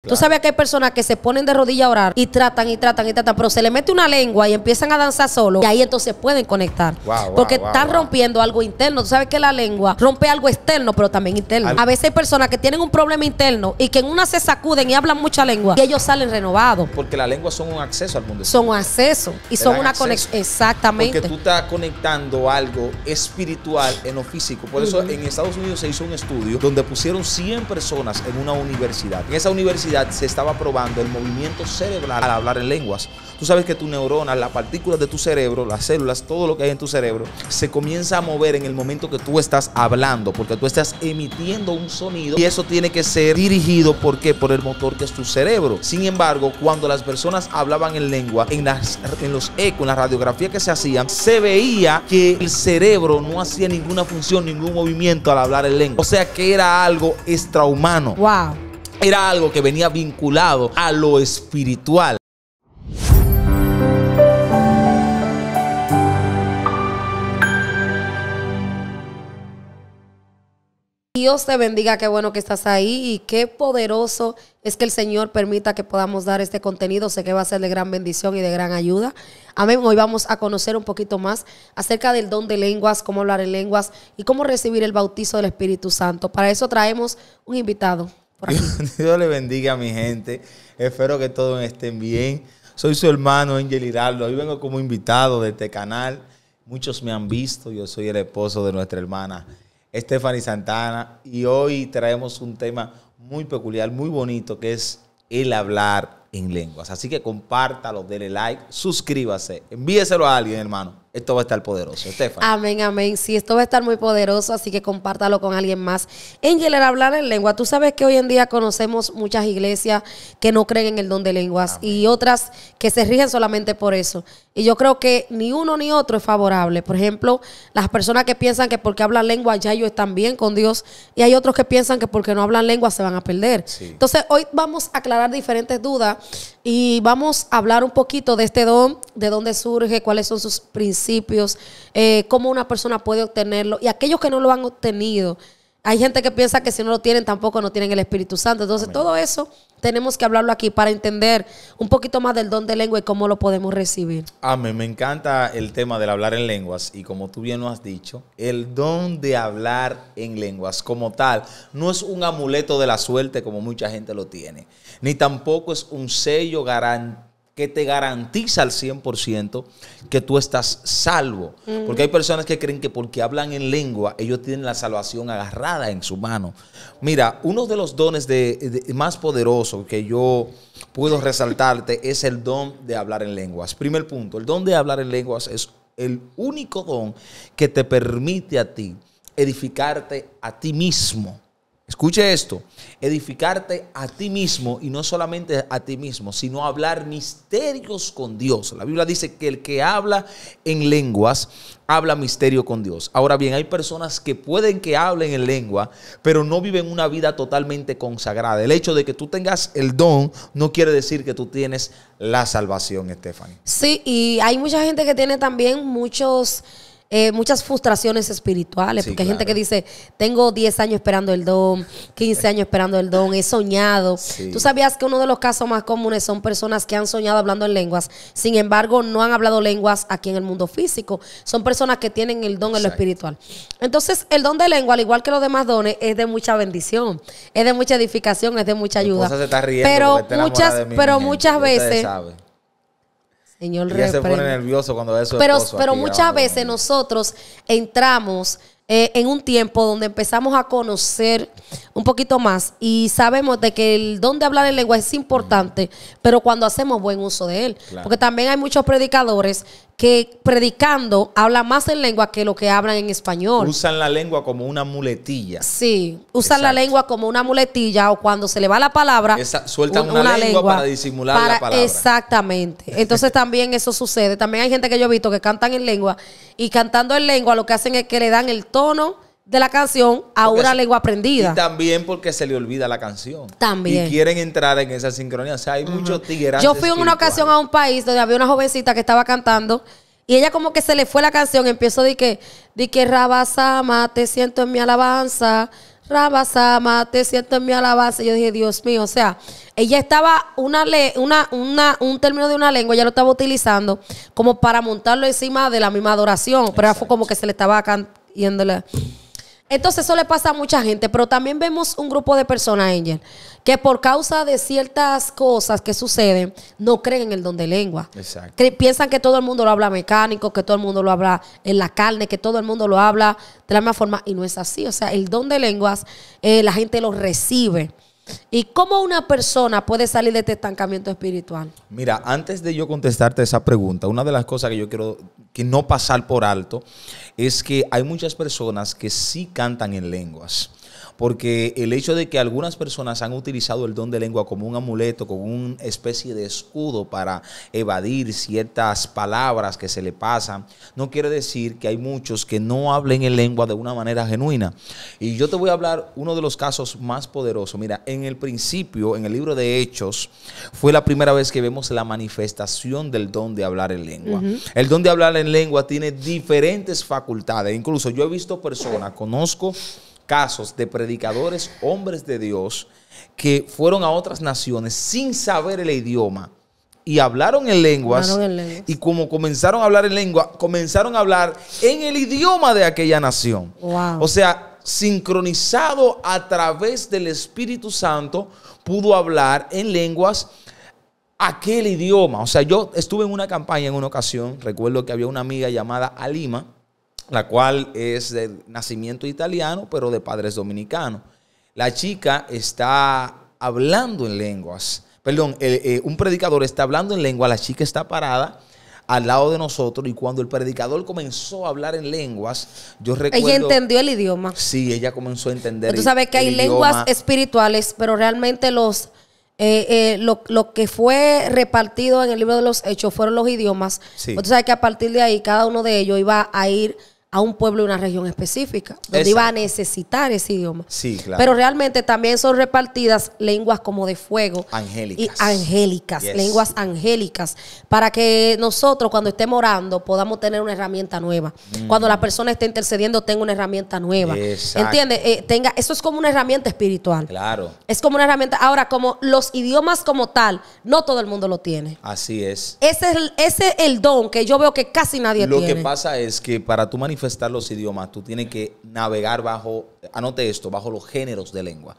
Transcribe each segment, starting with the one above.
Tú sabes que hay personas que se ponen de rodillas a orar y tratan, pero se le mete una lengua y empiezan a danzar solo y ahí entonces pueden conectar. Porque están rompiendo algo interno. Tú sabes que la lengua rompe algo externo, pero también interno. A veces hay personas que tienen un problema interno y que en una se sacuden y hablan mucha lengua y ellos salen renovados. Porque las lenguas son un acceso al mundo espiritual. Son un acceso y son una conexión. Exactamente. Porque tú estás conectando algo espiritual en lo físico. Por eso en Estados Unidos se hizo un estudio donde pusieron 100 personas en una universidad. En esa universidad se estaba probando el movimiento cerebral al hablar en lenguas. Tú sabes que tus neuronas, las partículas de tu cerebro, las células, todo lo que hay en tu cerebro, se comienza a mover en el momento que tú estás hablando, porque tú estás emitiendo un sonido y eso tiene que ser dirigido, ¿por qué? Por el motor que es tu cerebro. Sin embargo, cuando las personas hablaban en lengua, en los ecos, en la radiografía que se hacían, se veía que el cerebro no hacía ninguna función, ningún movimiento al hablar en lengua. O sea que era algo extrahumano. Wow. Era algo que venía vinculado a lo espiritual. Dios te bendiga, qué bueno que estás ahí y qué poderoso es que el Señor permita que podamos dar este contenido. Sé que va a ser de gran bendición y de gran ayuda. Amén. Hoy vamos a conocer un poquito más acerca del don de lenguas, cómo hablar en lenguas y cómo recibir el bautizo del Espíritu Santo. Para eso traemos un invitado. Dios le bendiga a mi gente. Espero que todos estén bien. Soy su hermano Angel Hiraldo. Hoy vengo como invitado de este canal. Muchos me han visto. Yo soy el esposo de nuestra hermana Stephanie Santana. Y hoy traemos un tema muy peculiar, muy bonito, que es el hablar en lenguas. Así que compártalo, denle like, suscríbase, envíeselo a alguien, hermano. Esto va a estar poderoso. Stephanie. Amén, amén. Sí, esto va a estar muy poderoso, así que compártalo con alguien más. Angel, el hablar en lengua. Tú sabes que hoy en día conocemos muchas iglesias que no creen en el don de lenguas. Amén. Y otras que se rigen solamente por eso. Y yo creo que ni uno ni otro es favorable. Por ejemplo, las personas que piensan que porque hablan lengua ya ellos están bien con Dios. Y hay otros que piensan que porque no hablan lengua se van a perder. Sí. Entonces, hoy vamos a aclarar diferentes dudas y vamos a hablar un poquito de este don, de dónde surge, cuáles son sus principios, cómo una persona puede obtenerlo y aquellos que no lo han obtenido. Hay gente que piensa que si no lo tienen tampoco no tienen el Espíritu Santo. Entonces, amén, todo eso tenemos que hablarlo aquí para entender un poquito más del don de lengua y cómo lo podemos recibir. Amén. Me encanta el tema del hablar en lenguas y como tú bien lo has dicho, el don de hablar en lenguas como tal no es un amuleto de la suerte como mucha gente lo tiene, ni tampoco es un sello que te garantiza al 100% que tú estás salvo. Porque hay personas que creen que porque hablan en lengua, ellos tienen la salvación agarrada en su mano. Mira, uno de los dones más poderosos que yo puedo resaltarte es el don de hablar en lenguas. Primer punto, el don de hablar en lenguas es el único don que te permite a ti edificarte a ti mismo. Escuche esto, edificarte a ti mismo y no solamente a ti mismo, sino hablar misterios con Dios. La Biblia dice que el que habla en lenguas, habla misterio con Dios. Ahora bien, hay personas que pueden que hablen en lengua, pero no viven una vida totalmente consagrada. El hecho de que tú tengas el don no quiere decir que tú tienes la salvación, Stephanie. Sí, y hay mucha gente que tiene también muchas frustraciones espirituales, sí, porque hay gente que dice, tengo 10 años esperando el don, 15 años esperando el don, he soñado. Sí. Tú sabías que uno de los casos más comunes son personas que han soñado hablando en lenguas, sin embargo no han hablado lenguas aquí en el mundo físico. Son personas que tienen el don en lo espiritual. Entonces el don de lengua, al igual que los demás dones, es de mucha bendición, es de mucha edificación, es de mucha ayuda. Se está riendo pero muchas veces... Señor, ella se pone nervioso cuando ve a su esposo. Pero muchas veces nosotros entramos en un tiempo donde empezamos a conocer un poquito más y sabemos de que el don de hablar en lengua es importante, pero cuando hacemos buen uso de él. Claro. Porque también hay muchos predicadores que predicando hablan más en lengua que lo que hablan en español. Usan la lengua como una muletilla. Sí, usan la lengua como una muletilla o cuando se le va la palabra. Sueltan una lengua para disimular la palabra. Exactamente. Entonces también eso sucede. También hay gente que yo he visto que cantan en lengua y cantando en lengua lo que hacen es que le dan el tono de la canción a una lengua aprendida. Y también porque se le olvida la canción. También. Y quieren entrar en esa sincronía. O sea, hay muchos tigres. Yo fui en una ocasión a un país donde había una jovencita que estaba cantando y ella como que se le fue la canción. Empezó de que Rabasama, te siento en mi alabanza. Rabasama, te siento en mi alabanza. Yo dije, Dios mío, o sea, ella estaba un término de una lengua, ella lo estaba utilizando como para montarlo encima de la misma adoración, pero fue como que se le estaba yéndole. Entonces eso le pasa a mucha gente, pero también vemos un grupo de personas, Angel, que por causa de ciertas cosas que suceden, no creen en el don de lengua. Exacto. Piensan que todo el mundo lo habla mecánico, que todo el mundo lo habla en la carne, que todo el mundo lo habla de la misma forma, y no es así. O sea, el don de lenguas, la gente lo recibe. ¿Y cómo una persona puede salir de este estancamiento espiritual? Mira, antes de yo contestarte esa pregunta, una de las cosas que yo quiero que no pasar por alto es que hay muchas personas que sí cantan en lenguas. Porque el hecho de que algunas personas han utilizado el don de lengua como un amuleto, como una especie de escudo para evadir ciertas palabras que se le pasan, no quiere decir que hay muchos que no hablen en lengua de una manera genuina. Y yo te voy a hablar uno de los casos más poderosos. Mira, en el principio, en el libro de Hechos, fue la primera vez que vemos la manifestación del don de hablar en lengua. El don de hablar en lengua tiene diferentes facultades. Incluso yo he visto personas, conozco casos de predicadores, hombres de Dios, que fueron a otras naciones sin saber el idioma y hablaron en lenguas. Y como comenzaron a hablar en lengua, comenzaron a hablar en el idioma de aquella nación. Wow. O sea, sincronizado a través del Espíritu Santo, pudo hablar en lenguas aquel idioma. O sea, yo estuve en una campaña en una ocasión, recuerdo que había una amiga llamada Alima, la cual es de nacimiento italiano, pero de padres dominicanos. La chica está hablando en lenguas. Perdón, un predicador está hablando en lengua, la chica está parada al lado de nosotros y cuando el predicador comenzó a hablar en lenguas, yo recuerdo... Ella entendió el idioma. Sí, ella comenzó a entender. Tú sabes que hay lenguas espirituales, pero realmente lo que fue repartido en el libro de los Hechos fueron los idiomas. Sí. Tú sabes que a partir de ahí cada uno de ellos iba a ir a un pueblo y una región específica, donde Exacto. iba a necesitar ese idioma. Sí, claro. Pero realmente también son repartidas lenguas como de fuego. Angélicas. Y angélicas, Yes. lenguas angélicas, para que nosotros cuando estemos orando podamos tener una herramienta nueva. Cuando la persona esté intercediendo tenga una herramienta nueva. Exacto. ¿Entiendes? Eso es como una herramienta espiritual. Claro. Es como una herramienta. Ahora, como los idiomas como tal, no todo el mundo lo tiene. Así es. Ese es el don que yo veo que casi nadie tiene. Lo que pasa es que para tú manifestar los idiomas, tú tienes que navegar bajo, anote esto, bajo los géneros de lengua.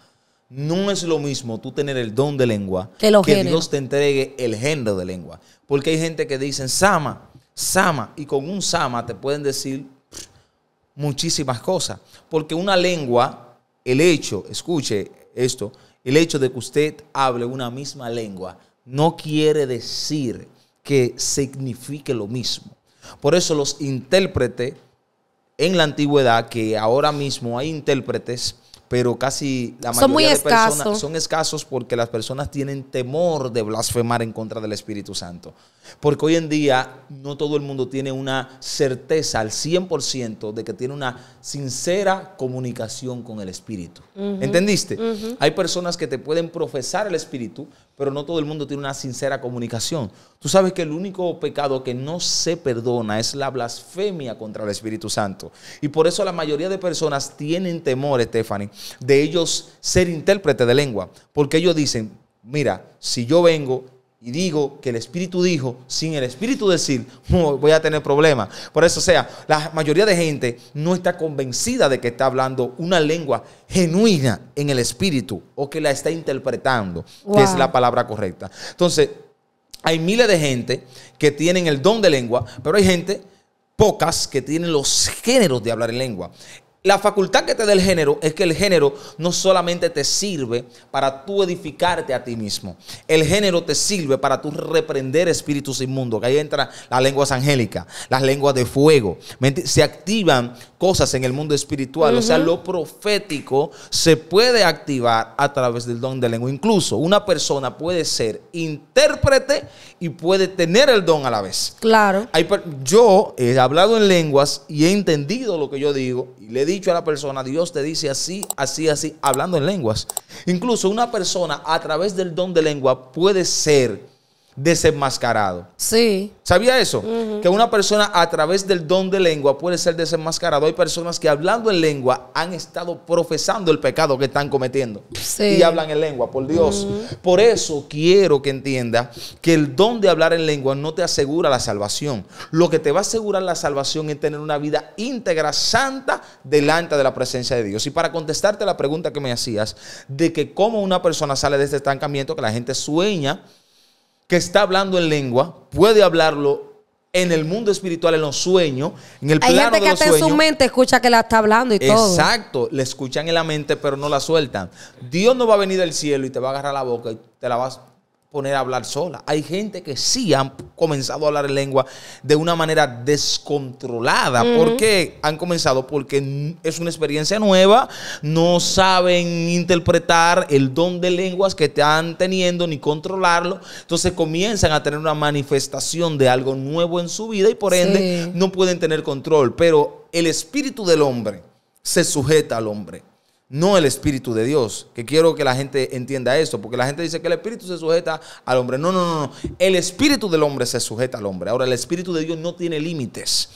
No es lo mismo tú tener el don de lengua que Dios te entregue el género de lengua. Porque hay gente que dicen Sama, Sama, y con un Sama te pueden decir muchísimas cosas. Porque una lengua, el hecho, escuche esto, el hecho de que usted hable una misma lengua no quiere decir que signifique lo mismo. Por eso los intérpretes en la antigüedad, que ahora mismo hay intérpretes, pero casi la mayoría de personas son escasos porque las personas tienen temor de blasfemar en contra del Espíritu Santo. Porque hoy en día no todo el mundo tiene una certeza al 100% de que tiene una sincera comunicación con el Espíritu. ¿Entendiste? Hay personas que te pueden profesar el Espíritu, pero no todo el mundo tiene una sincera comunicación. Tú sabes que el único pecado que no se perdona es la blasfemia contra el Espíritu Santo. Y por eso la mayoría de personas tienen temor, Stephanie, de ellos ser intérpretes de lengua. Porque ellos dicen, mira, si yo vengo y digo que el Espíritu dijo, sin el Espíritu decir, voy a tener problemas. Por eso, o sea, la mayoría de gente no está convencida de que está hablando una lengua genuina en el Espíritu o que la está interpretando, que es la palabra correcta. Entonces, hay miles de gente que tienen el don de lengua, pero hay gente, pocas, que tienen los géneros de hablar en lengua. La facultad que te da el género es que el género no solamente te sirve para tú edificarte a ti mismo. El género te sirve para tú reprender espíritus inmundos. Que ahí entran las lenguas angélicas, las lenguas de fuego. Se activan cosas en el mundo espiritual. O sea, lo profético se puede activar a través del don de lengua. Incluso una persona puede ser intérprete y puede tener el don a la vez. Claro. Yo he hablado en lenguas y he entendido lo que yo digo y le he dicho a la persona, Dios te dice así, así, así, hablando en lenguas. Incluso una persona a través del don de lengua puede ser desenmascarado. Sí. ¿Sabía eso? Que una persona a través del don de lengua puede ser desenmascarado. Hay personas que hablando en lengua han estado profesando el pecado que están cometiendo. Sí. Y hablan en lengua, por Dios. Por eso quiero que entienda que el don de hablar en lengua no te asegura la salvación. Lo que te va a asegurar la salvación es tener una vida íntegra, santa, delante de la presencia de Dios. Y para contestarte la pregunta que me hacías de que cómo una persona sale de este estancamiento, que la gente sueña que está hablando en lengua, puede hablarlo en el mundo espiritual, en los sueños, en el plano de los sueños. Hay gente que hasta en su mente escucha que la está hablando y todo. Exacto, le escuchan en la mente, pero no la sueltan. Dios no va a venir del cielo y te va a agarrar la boca y te la vas a poner a hablar sola. Hay gente que sí han comenzado a hablar en lengua de una manera descontrolada. ¿Por qué han comenzado? Porque es una experiencia nueva, no saben interpretar el don de lenguas que están teniendo ni controlarlo. Entonces comienzan a tener una manifestación de algo nuevo en su vida y por ende no pueden tener control. Pero el espíritu del hombre se sujeta al hombre, no el Espíritu de Dios, que quiero que la gente entienda esto, porque la gente dice que el Espíritu se sujeta al hombre. No, no, no, no. El Espíritu del hombre se sujeta al hombre. Ahora, el Espíritu de Dios no tiene límites.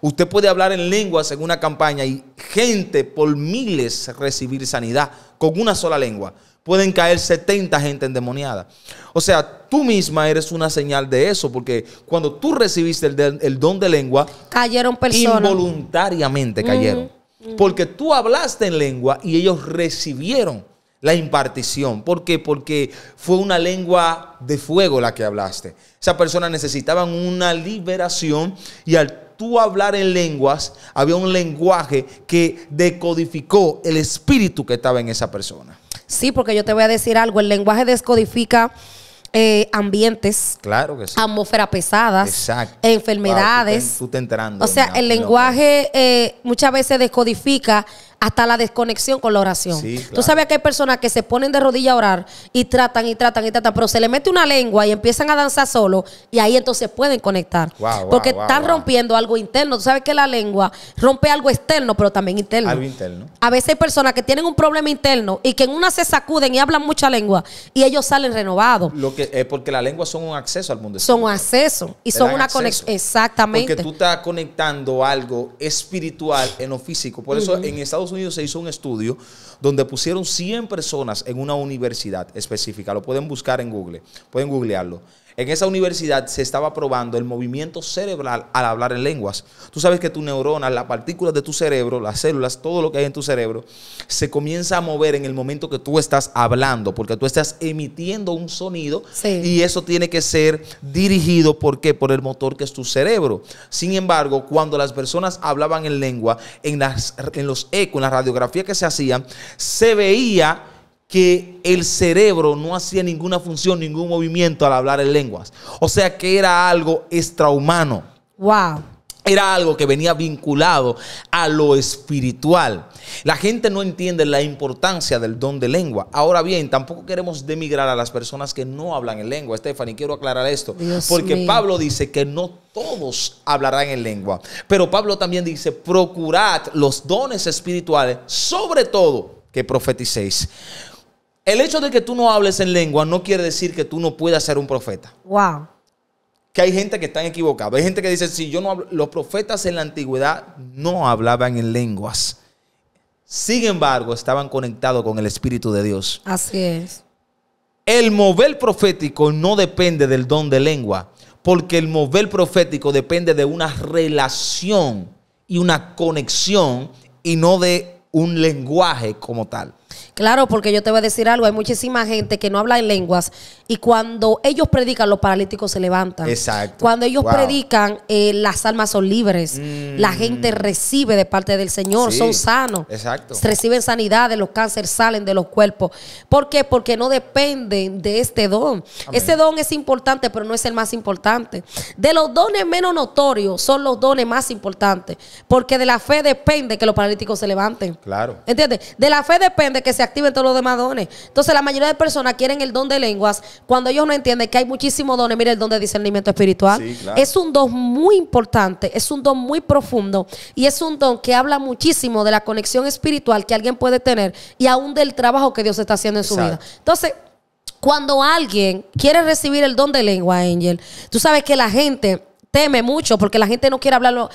Usted puede hablar en lenguas en una campaña y gente por miles recibir sanidad con una sola lengua. Pueden caer 70 gente endemoniada. O sea, tú misma eres una señal de eso, porque cuando tú recibiste el don de lengua, cayeron personas. Involuntariamente cayeron. Porque tú hablaste en lengua y ellos recibieron la impartición. ¿Por qué? Porque fue una lengua de fuego la que hablaste. Esa persona necesitaba una liberación y al tú hablar en lenguas, había un lenguaje que decodificó el espíritu que estaba en esa persona. Sí, porque yo te voy a decir algo. El lenguaje descodifica ambientes, claro que sí, atmósferas pesadas, exacto, enfermedades. Wow, tú te enterando. O sea, el lenguaje muchas veces descodifica hasta la desconexión con la oración. Sí, claro. Tú sabes que hay personas que se ponen de rodillas a orar y tratan y tratan y tratan, pero se le mete una lengua y empiezan a danzar solo y ahí entonces pueden conectar. Porque están rompiendo algo interno. Tú sabes que la lengua rompe algo externo, pero también interno. Algo interno. A veces hay personas que tienen un problema interno y que en una se sacuden y hablan mucha lengua y ellos salen renovados. Lo que es porque las lenguas son un acceso al mundo espiritual. Son un acceso y son una conexión. Exactamente. Porque tú estás conectando algo espiritual en lo físico. Por eso en Estados Unidos se hizo un estudio donde pusieron 100 personas en una universidad específica. Lo pueden buscar en Google, pueden googlearlo. En esa universidad se estaba probando el movimiento cerebral al hablar en lenguas. Tú sabes que tus neuronas, las partículas de tu cerebro, las células, todo lo que hay en tu cerebro, se comienza a mover en el momento que tú estás hablando, porque tú estás emitiendo un sonido y eso tiene que ser dirigido, ¿por qué? Por el motor que es tu cerebro. Sin embargo, cuando las personas hablaban en lengua, en los ecos, en la radiografía que se hacían, se veía que el cerebro no hacía ninguna función, ningún movimiento al hablar en lenguas. O sea que era algo extrahumano. Wow. Era algo que venía vinculado a lo espiritual. La gente no entiende la importancia del don de lengua. Ahora bien, tampoco queremos demigrar a las personas que no hablan en lengua. Stephanie, quiero aclarar esto. Dios porque mío. Pablo dice que no todos hablarán en lengua. Pero Pablo también dice, procurad los dones espirituales, sobre todo que profeticéis. El hecho de que tú no hables en lengua no quiere decir que tú no puedas ser un profeta. Wow. Que hay gente que está equivocada. Hay gente que dice, si yo no hablo, los profetas en la antigüedad no hablaban en lenguas. Sin embargo, estaban conectados con el Espíritu de Dios. Así es. El mover profético no depende del don de lengua, porque el mover profético depende de una relación y una conexión y no de un lenguaje como tal. Claro, porque yo te voy a decir algo, hay muchísima gente que no habla en lenguas y cuando ellos predican los paralíticos se levantan. Exacto. Cuando ellos predican las almas son libres, la gente recibe de parte del Señor, son sanos. Exacto. Reciben sanidades, los cánceres salen de los cuerpos. ¿Por qué? Porque no dependen de este don. Amén. Ese don es importante, pero no es el más importante. De los dones menos notorios son los dones más importantes, porque de la fe depende que los paralíticos se levanten. Claro. ¿Entiendes? De la fe depende que se activen todos los demás dones. Entonces la mayoría de personas quieren el don de lenguas cuando ellos no entienden que hay muchísimos dones. Mira el don de discernimiento espiritual. Sí, claro. Es un don muy importante, es un don muy profundo y es un don que habla muchísimo de la conexión espiritual que alguien puede tener y aún del trabajo que Dios está haciendo en su vida. Entonces, Cuando alguien quiere recibir el don de lengua, Angel, tú sabes que la gente teme mucho porque la gente no quiere hablarlo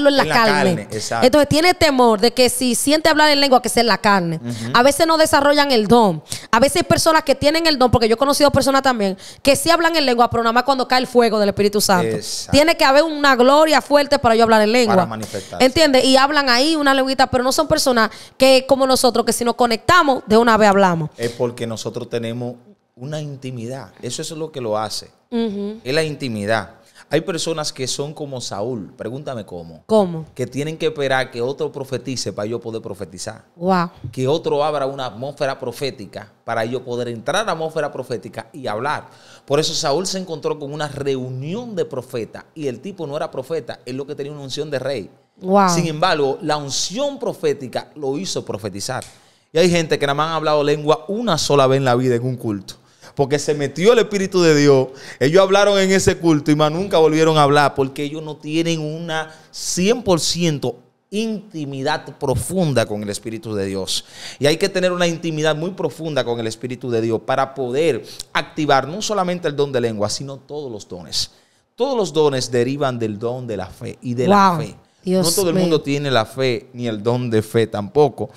en la carne. Exacto. Entonces tiene temor de que si siente hablar en lengua, que sea en la carne. A veces no desarrollan el don. A veces hay personas que tienen el don, porque yo he conocido personas también que sí hablan en lengua, pero nada más cuando cae el fuego del Espíritu Santo. Exacto. Tiene que haber una gloria fuerte para yo hablar en lengua. Para manifestarse. ¿Entiendes? Y hablan ahí una lenguita, pero no son personas que como nosotros, que si nos conectamos, de una vez hablamos. Es porque nosotros tenemos una intimidad. Eso es lo que lo hace. Es la intimidad. Hay personas que son como Saúl. Pregúntame cómo. ¿Cómo? Que tienen que esperar que otro profetice para yo poder profetizar. Wow. Que otro abra una atmósfera profética para yo poder entrar a la atmósfera profética y hablar. Por eso Saúl se encontró con una reunión de profetas y el tipo no era profeta, él lo que tenía una unción de rey. Wow. Sin embargo, la unción profética lo hizo profetizar. Y hay gente que nada más han hablado lengua una sola vez en la vida en un culto. Porque se metió el Espíritu de Dios. Ellos hablaron en ese culto y más nunca volvieron a hablar porque ellos no tienen una 100% intimidad profunda con el Espíritu de Dios. Y hay que tener una intimidad muy profunda con el Espíritu de Dios para poder activar no solamente el don de lengua, sino todos los dones. Todos los dones derivan del don de la fe y de la fe. Dios no todo el mundo tiene la fe ni el don de fe tampoco.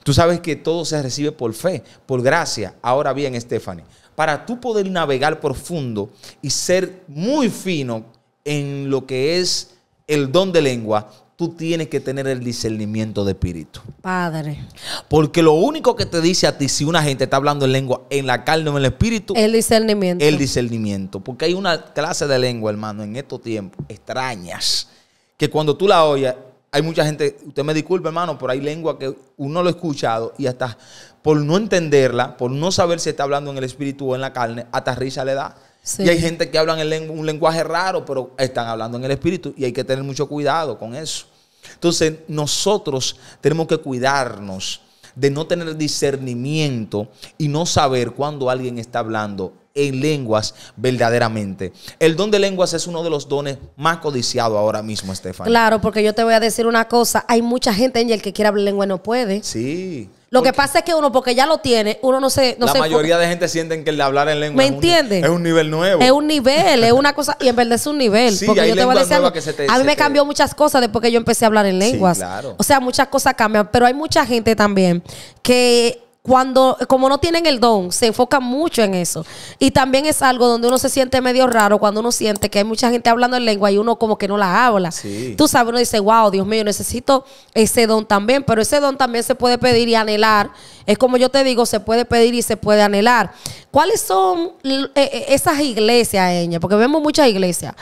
Tú sabes que todo se recibe por fe, por gracia. Ahora bien, Stephanie, para tú poder navegar profundo y ser muy fino en lo que es el don de lengua, tú tienes que tener el discernimiento de espíritu. Padre. Porque lo único que te dice a ti si una gente está hablando en lengua, en la carne o en el espíritu, El discernimiento. el discernimiento. Porque hay una clase de lengua, hermano, en estos tiempos, extrañas, que cuando tú la oyes, hay mucha gente, usted me disculpe, hermano, pero hay lengua que uno lo ha escuchado y hasta por no entenderla, por no saber si está hablando en el espíritu o en la carne, hasta risa le da. Sí. Y hay gente que habla un lenguaje raro, pero están hablando en el espíritu y hay que tener mucho cuidado con eso. Entonces, nosotros tenemos que cuidarnos de no tener discernimiento y no saber cuando alguien está hablando en lenguas verdaderamente. El don de lenguas es uno de los dones más codiciados ahora mismo, Stephanie. Claro, porque yo te voy a decir una cosa. Hay mucha gente, Angel, que quiere hablar lengua y no puede. Sí. Lo que pasa es que uno, porque ya lo tiene, uno no se... La mayoría de gente sienten que el de hablar en lengua ¿me entiendes? Es un nivel nuevo. Es un nivel, es una cosa, y en verdad es un nivel. Sí, porque hay yo te voy a decir algo, a mí me te... cambió muchas cosas después que yo empecé a hablar en lenguas. Sí, claro. O sea, muchas cosas cambian, pero hay mucha gente también que como no tienen el don, se enfocan mucho en eso. Y también es algo donde uno se siente medio raro cuando uno siente que hay mucha gente hablando en lengua y uno como que no la habla. Sí. Tú sabes, uno dice, wow, Dios mío, necesito ese don también. Pero ese don también se puede pedir y anhelar. Es como yo te digo, se puede pedir y se puede anhelar. ¿Cuáles son esas iglesias, Eña? Porque vemos muchas iglesias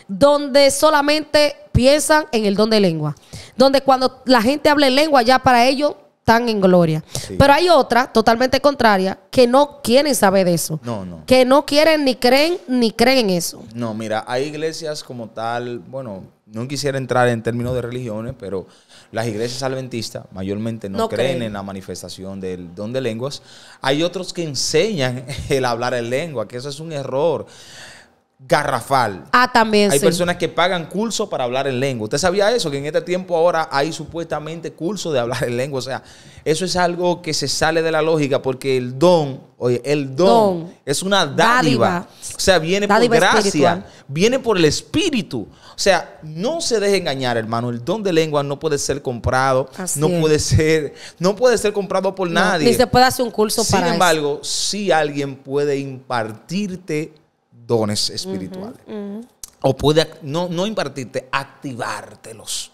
donde solamente piensan en el don de lengua. Donde cuando la gente habla en lengua, ya para ellos están en gloria. Sí. Pero hay otra totalmente contraria que no quieren saber de eso. No. Que no quieren ni creen en eso. No, mira, hay iglesias como tal, bueno, no quisiera entrar en términos de religiones, pero las iglesias adventistas mayormente no creen en la manifestación del don de lenguas. Hay otros que enseñan el hablar en lengua, que eso es un error garrafal. También hay personas que pagan cursos para hablar en lengua. ¿Usted sabía eso? Que en este tiempo ahora hay supuestamente cursos de hablar en lengua. O sea, eso es algo que se sale de la lógica porque el don, oye, el don es una dádiva. O sea, viene por gracia, espiritual. Viene por el espíritu. O sea, no se deje engañar, hermano. El don de lengua no puede ser comprado, no puede ser comprado por nadie. Ni se puede hacer un curso para eso. Sin embargo, sí alguien puede impartirte dones espirituales. O puede, no impartirte, activártelos.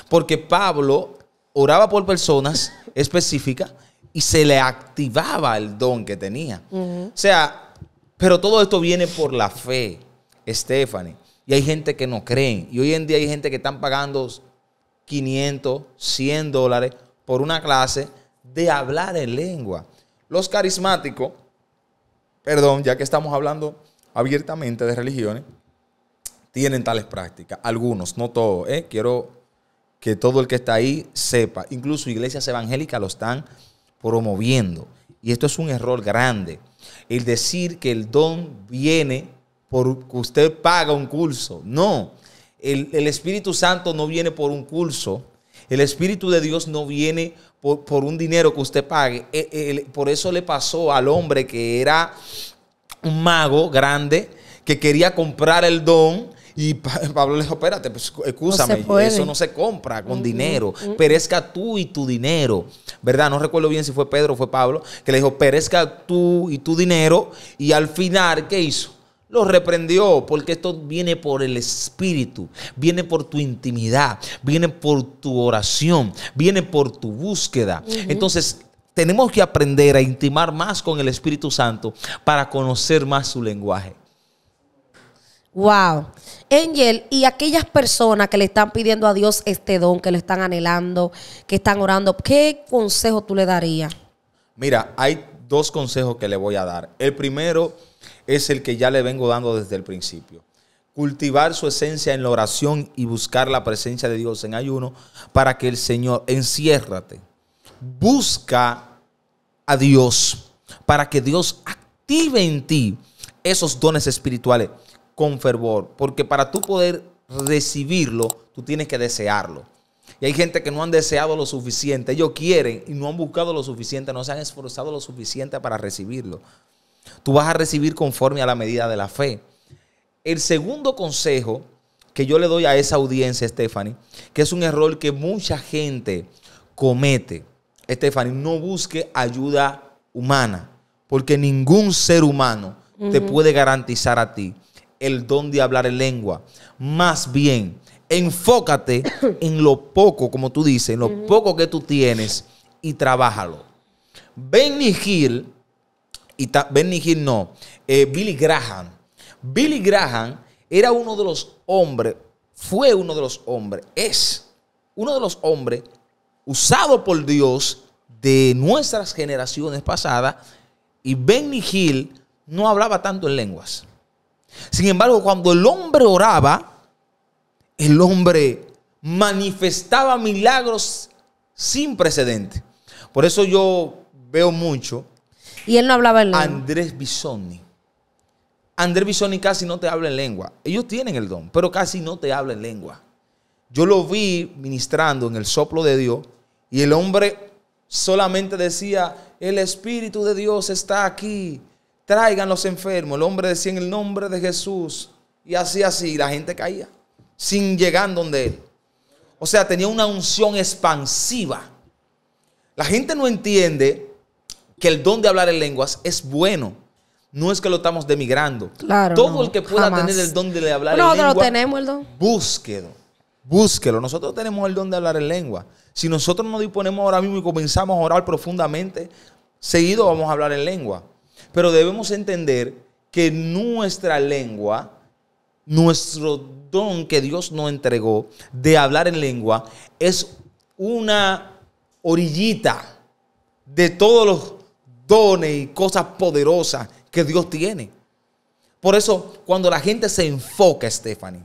Porque Pablo oraba por personas específicas y se le activaba el don que tenía. O sea, pero todo esto viene por la fe, Stephanie. Y hay gente que no creen. Y hoy en día hay gente que están pagando $500, $100 por una clase de hablar en lengua. Los carismáticos, perdón, ya que estamos hablando abiertamente de religiones, tienen tales prácticas. Algunos, no todos. Quiero que todo el que está ahí sepa. Incluso iglesias evangélicas lo están promoviendo. Y esto es un error grande. El decir que el don viene porque usted paga un curso. No. El Espíritu Santo no viene por un curso. El Espíritu de Dios no viene por un dinero que usted pague. Por eso le pasó al hombre que era un mago grande que quería comprar el don. Y Pablo le dijo, espérate, pues, escúchame, eso no se compra con dinero. Perezca tú y tu dinero, ¿verdad? No recuerdo bien si fue Pedro o fue Pablo, que le dijo, perezca tú y tu dinero. Y al final, ¿qué hizo? Lo reprendió, porque esto viene por el Espíritu, viene por tu intimidad, viene por tu oración, viene por tu búsqueda. Entonces, tenemos que aprender a intimar más con el Espíritu Santo para conocer más su lenguaje. Wow. Angel, y aquellas personas que le están pidiendo a Dios este don, que lo están anhelando, que están orando, ¿qué consejo tú le darías? Mira, hay dos consejos que le voy a dar. El primero es el que ya le vengo dando desde el principio. Cultivar su esencia en la oración y buscar la presencia de Dios en ayuno para que el Señor, enciérrate, busca a Dios para que Dios active en ti esos dones espirituales con fervor, porque para tú poder recibirlo, tú tienes que desearlo. Y hay gente que no han deseado lo suficiente, ellos quieren y no han buscado lo suficiente, no se han esforzado lo suficiente para recibirlo. Tú vas a recibir conforme a la medida de la fe. El segundo consejo que yo le doy a esa audiencia, Stephanie, que es un error que mucha gente comete. Stephanie, no busque ayuda humana, porque ningún ser humano te puede garantizar a ti el don de hablar en lengua. Más bien, enfócate en lo poco, como tú dices, en lo poco que tú tienes y trabájalo. Billy Graham. Billy Graham era uno de los hombres, fue uno de los hombres, es uno de los hombres usado por Dios de nuestras generaciones pasadas, y Benny Hill no hablaba tanto en lenguas. Sin embargo, cuando el hombre oraba, el hombre manifestaba milagros sin precedente. Por eso yo veo mucho. Y él no hablaba en lengua. Andrés Bisogni. Andrés Bisogni casi no te habla en lengua. Ellos tienen el don, pero casi no te habla en lengua. Yo lo vi ministrando en el soplo de Dios y el hombre solamente decía, el Espíritu de Dios está aquí. Traigan los enfermos. El hombre decía en el nombre de Jesús. Y así, la gente caía. Sin llegar donde él. O sea, tenía una unción expansiva. La gente no entiende que el don de hablar en lenguas es bueno. No es que lo estamos demigrando. Claro, todo el que pueda tener el don de hablar en lengua. Nosotros tenemos el don. Búsquelo. Nosotros tenemos el don de hablar en lengua. Si nosotros nos disponemos ahora mismo y comenzamos a orar profundamente, seguido vamos a hablar en lengua. Pero debemos entender que nuestra lengua, nuestro don que Dios nos entregó de hablar en lengua, es una orillita de todos los dones y cosas poderosas que Dios tiene. Por eso, cuando la gente se enfoca, Stephanie,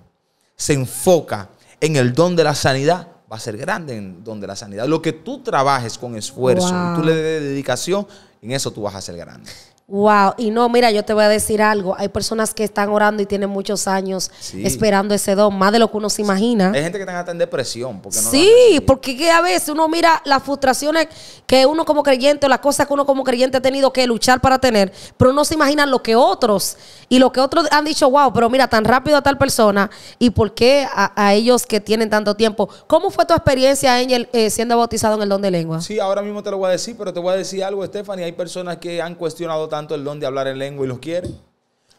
se enfoca en el don de la sanidad, va a ser grande en el don de la sanidad. Lo que tú trabajes con esfuerzo, y tú le des dedicación, en eso tú vas a ser grande. Wow, y no, mira, yo te voy a decir algo. Hay personas que están orando y tienen muchos años esperando ese don, más de lo que uno se imagina. Hay gente que está en depresión. Porque no porque a veces uno mira las frustraciones que uno como creyente, o las cosas que uno como creyente ha tenido que luchar para tener, pero uno se imagina lo que otros, y lo que otros han dicho, wow, pero mira, tan rápido a tal persona, y por qué a ellos que tienen tanto tiempo. ¿Cómo fue tu experiencia, Angel, siendo bautizado en el don de lengua? Sí, ahora mismo te lo voy a decir, pero te voy a decir algo, Stephanie. Hay personas que han cuestionado tanto el don de hablar en lengua y los quieren.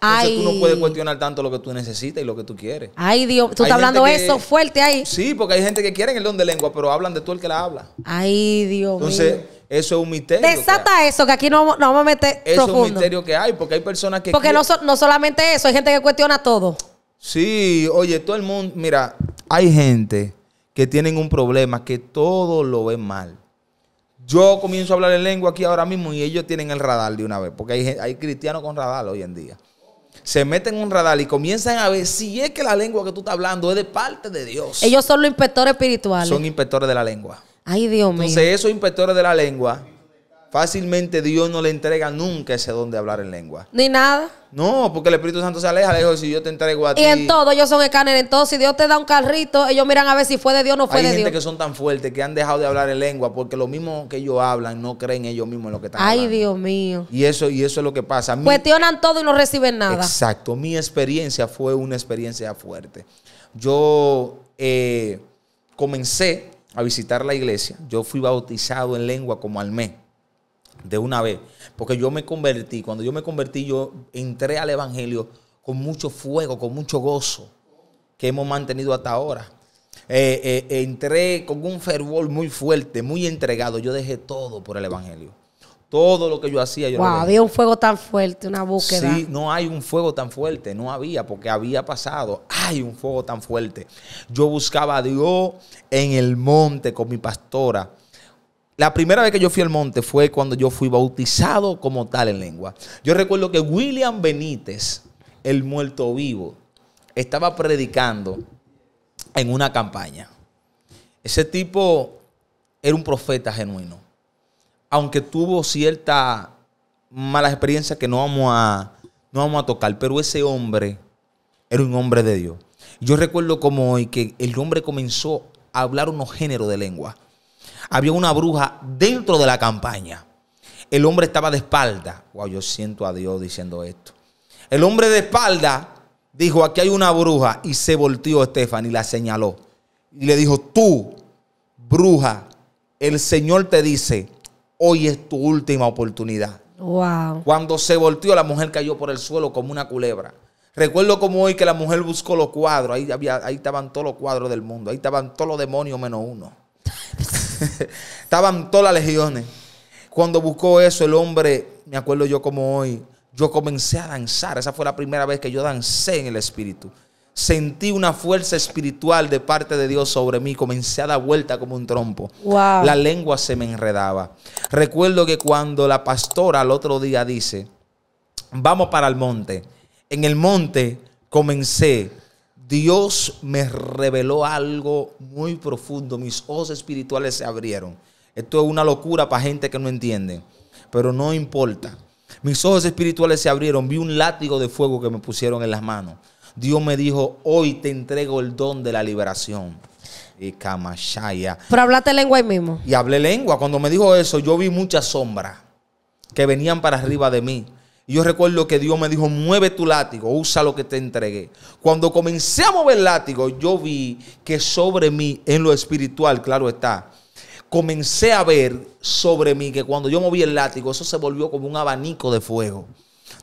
Entonces tú no puedes cuestionar tanto lo que tú necesitas y lo que tú quieres. Ay, Dios, tú estás hablando eso fuerte ahí. Sí, porque hay gente que quiere el don de lengua, pero hablan de tú el que la habla. Ay, Dios mío. Entonces, eso es un misterio. Desata eso, que aquí no vamos a meter eso profundo. Es un misterio que hay, porque hay personas que... Porque no solamente eso, hay gente que cuestiona todo. Sí, oye, todo el mundo... Mira, hay gente que tienen un problema, que todo lo ven mal. Yo comienzo a hablar en lengua aquí ahora mismo y ellos tienen el radar de una vez, porque hay cristianos con radar hoy en día. Se meten en un radar y comienzan a ver si es que la lengua que tú estás hablando es de parte de Dios. Ellos son los inspectores espirituales. Son inspectores de la lengua. Ay, Dios mío. Entonces, esos inspectores de la lengua fácilmente Dios no le entrega nunca ese don de hablar en lengua. Ni nada. No, porque el Espíritu Santo se aleja, le dijo, si yo te entrego a ti. Y en todo, ellos son escáneres. En todo, si Dios te da un carrito, ellos miran a ver si fue de Dios o no fue de Dios. Hay gente que son tan fuertes que han dejado de hablar en lengua porque lo mismo que ellos hablan, no creen ellos mismos en lo que están hablando. Ay, Dios mío. Y eso es lo que pasa. Cuestionan todo y no reciben nada. Exacto. Mi experiencia fue una experiencia fuerte. Yo comencé a visitar la iglesia. Yo fui bautizado en lengua como al mes, de una vez. Porque yo me convertí. Cuando yo me convertí, yo entré al evangelio con mucho fuego, con mucho gozo, que hemos mantenido hasta ahora. Entré con un fervor muy fuerte, muy entregado. Yo dejé todo por el evangelio. Todo lo que yo hacía, yo lo dejé. Había un fuego tan fuerte, una búsqueda. Sí, no hay un fuego tan fuerte, no había, porque había pasado. Hay un fuego tan fuerte. Yo buscaba a Dios en el monte con mi pastora. La primera vez que yo fui al monte fue cuando yo fui bautizado como tal en lengua. Yo recuerdo que William Benítez, el muerto vivo, estaba predicando en una campaña. Ese tipo era un profeta genuino. Aunque tuvo cierta malas experiencias que no vamos a tocar, pero ese hombre era un hombre de Dios. Yo recuerdo como hoy que el hombre comenzó a hablar unos géneros de lengua. Había una bruja dentro de la campaña. El hombre estaba de espalda. Wow, yo siento a Dios diciendo esto. El hombre de espalda dijo, aquí hay una bruja, y se volteó Stephanie y la señaló. Y le dijo, tú, bruja, el Señor te dice, hoy es tu última oportunidad. Wow. Cuando se volteó, la mujer cayó por el suelo como una culebra. Recuerdo como hoy que la mujer buscó los cuadros. Ahí estaban todos los cuadros del mundo. Ahí estaban todos los demonios menos uno. Estaban todas las legiones. Cuando buscó eso, el hombre, me acuerdo yo como hoy, yo comencé a danzar. Esa fue la primera vez que yo dancé en el Espíritu. Sentí una fuerza espiritual de parte de Dios sobre mí. Comencé a dar vuelta como un trompo. Wow. La lengua se me enredaba. Recuerdo que cuando la pastora al otro día dice, vamos para el monte. En el monte comencé. Dios me reveló algo muy profundo. Mis ojos espirituales se abrieron. Esto es una locura para gente que no entiende, pero no importa. Mis ojos espirituales se abrieron. Vi un látigo de fuego que me pusieron en las manos. Dios me dijo, hoy te entrego el don de la liberación. Y Kamashaya. Pero hablaste lengua ahí mismo. Y hablé lengua. Cuando me dijo eso, yo vi muchas sombras que venían para arriba de mí. Y yo recuerdo que Dios me dijo, mueve tu látigo, usa lo que te entregué. Cuando comencé a mover el látigo, yo vi que sobre mí, en lo espiritual, claro está, comencé a ver sobre mí que cuando yo moví el látigo, eso se volvió como un abanico de fuego.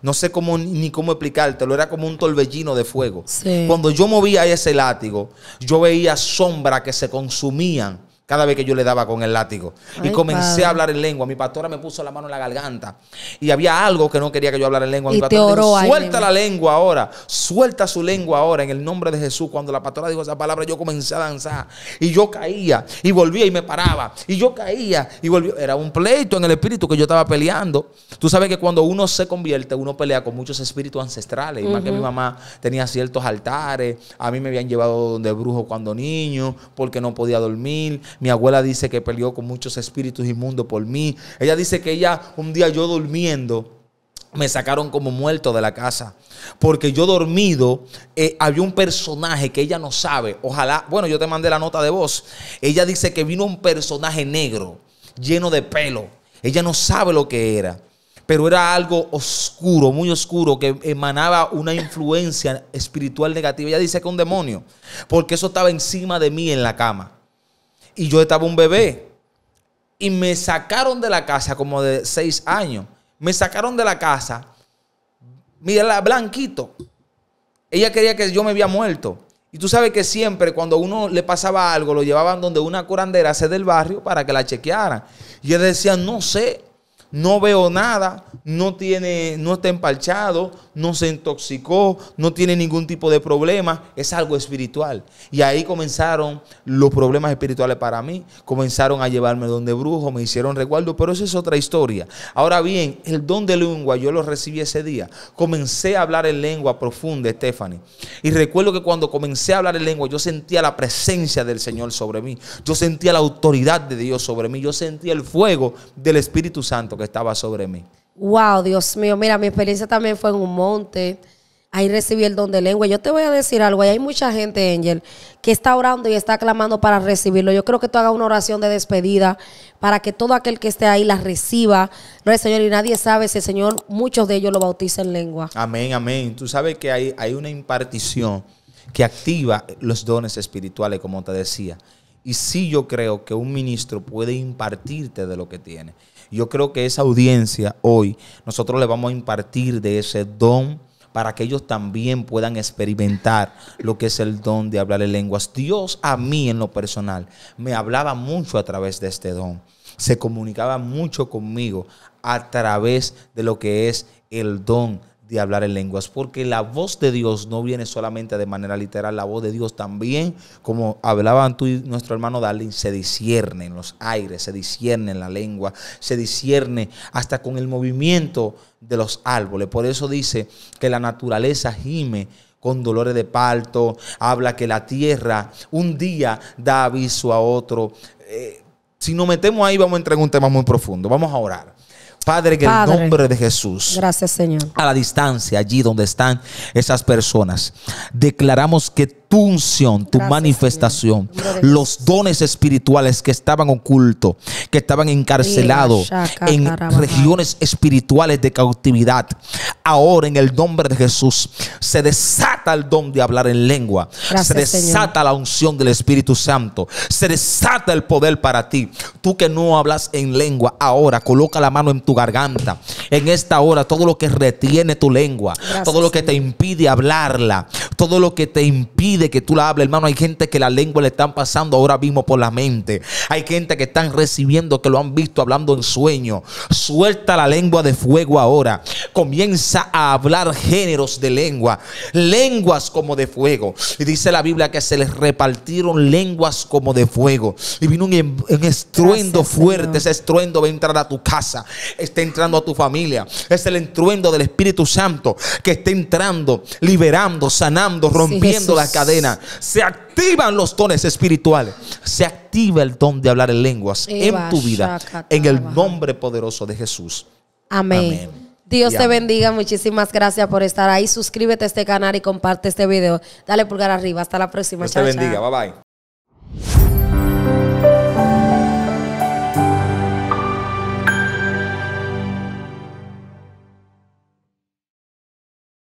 No sé cómo ni cómo explicártelo, era como un torbellino de fuego. Sí. Cuando yo movía ese látigo, yo veía sombras que se consumían cada vez que yo le daba con el látigo. Ay, y comencé padre. a hablar en lengua. Mi pastora me puso la mano en la garganta. Y había algo que no quería que yo hablara en lengua. Mi Y te pastora oró dijo, ahí suelta mismo. la lengua ahora. Suelta su lengua ahora en el nombre de Jesús. Cuando la pastora dijo esa palabra, yo comencé a danzar. Y yo caía y volvía y me paraba. Y yo caía y volvía. Era un pleito en el espíritu que yo estaba peleando. Tú sabes que cuando uno se convierte, uno pelea con muchos espíritus ancestrales. Y más que mi mamá tenía ciertos altares. A mí me habían llevado donde brujo cuando niño, porque no podía dormir. Mi abuela dice que peleó con muchos espíritus inmundos por mí. Ella dice que un día yo durmiendo, me sacaron como muerto de la casa. Porque yo dormido, había un personaje que ella no sabe. Ojalá, bueno, yo te mandé la nota de voz. Ella dice que vino un personaje negro, lleno de pelo. Ella no sabe lo que era. Pero era algo oscuro, muy oscuro, que emanaba una influencia espiritual negativa. Ella dice que es un demonio, porque eso estaba encima de mí en la cama. Y yo estaba un bebé. Y me sacaron de la casa como de 6 años. Me sacaron de la casa. Mira, blanquito. Ella quería que yo me había muerto. Y tú sabes que siempre cuando a uno le pasaba algo, lo llevaban donde una curandera del barrio para que la chequearan. Y ella decía, no sé, no veo nada, no está empalchado, no se intoxicó, no tiene ningún tipo de problema, es algo espiritual. Y ahí comenzaron los problemas espirituales para mí, comenzaron a llevarme donde brujos, me hicieron resguardo, pero eso es otra historia. Ahora bien, el don de lengua yo lo recibí ese día. Comencé a hablar en lengua profunda, Stephanie. Y recuerdo que cuando comencé a hablar en lengua, yo sentía la presencia del Señor sobre mí. Yo sentía la autoridad de Dios sobre mí. Yo sentía el fuego del Espíritu Santo que estaba sobre mí. Wow, Dios mío, mira, mi experiencia también fue en un monte. Ahí recibí el don de lengua. Yo te voy a decir algo, ahí hay mucha gente, Angel, que está orando y está clamando para recibirlo. Yo creo que tú hagas una oración de despedida para que todo aquel que esté ahí la reciba. No es Señor, y nadie sabe si el Señor, muchos de ellos lo bautizan en lengua. Amén, amén. Tú sabes que hay una impartición que activa los dones espirituales, como te decía. Y sí, yo creo que un ministro puede impartirte de lo que tiene. Yo creo que esa audiencia hoy, nosotros le vamos a impartir de ese don para que ellos también puedan experimentar lo que es el don de hablar en lenguas. Dios a mí en lo personal me hablaba mucho a través de este don. Se comunicaba mucho conmigo a través de lo que es el don de hablar en lenguas, porque la voz de Dios no viene solamente de manera literal, la voz de Dios también, como hablaban tú y nuestro hermano Darling, se discierne en los aires, se discierne en la lengua, se discierne hasta con el movimiento de los árboles. Por eso dice que la naturaleza gime con dolores de parto, habla que la tierra un día da aviso a otro. Si nos metemos ahí vamos a entrar en un tema muy profundo. Vamos a orar. Padre, en el nombre de Jesús. Gracias, Señor. A la distancia, allí donde están esas personas, declaramos que tu unción, tu manifestación, los dones espirituales que estaban ocultos, que estaban encarcelados en regiones espirituales de cautividad, ahora en el nombre de Jesús se desata el don de hablar en lengua. Gracias, se desata, Señor, la unción del Espíritu Santo, se desata el poder para ti. Tú que no hablas en lengua, ahora coloca la mano en tu garganta. En esta hora, todo lo que retiene tu lengua, gracias, todo lo que te impide hablarla, todo lo que te impide que tú la hables, hermano. Hay gente que la lengua le están pasando ahora mismo por la mente. Hay gente que están recibiendo, que lo han visto hablando en sueño. Suelta la lengua de fuego ahora. Comienza a hablar géneros de lengua, lenguas como de fuego. Y dice la Biblia que se les repartieron lenguas como de fuego. Y vino un estruendo fuerte. Señor. Ese estruendo va a entrar a tu casa, está entrando a tu familia. Es el estruendo del Espíritu Santo que está entrando, liberando, sanando, rompiendo las cadenas. Se activan los dones espirituales. Se activa el don de hablar en lenguas en tu vida, en el nombre poderoso de Jesús. Amén. Amén. Dios te bendiga. Muchísimas gracias por estar ahí. Suscríbete a este canal y comparte este video. Dale pulgar arriba. Hasta la próxima. Dios te bendiga. Bye bye.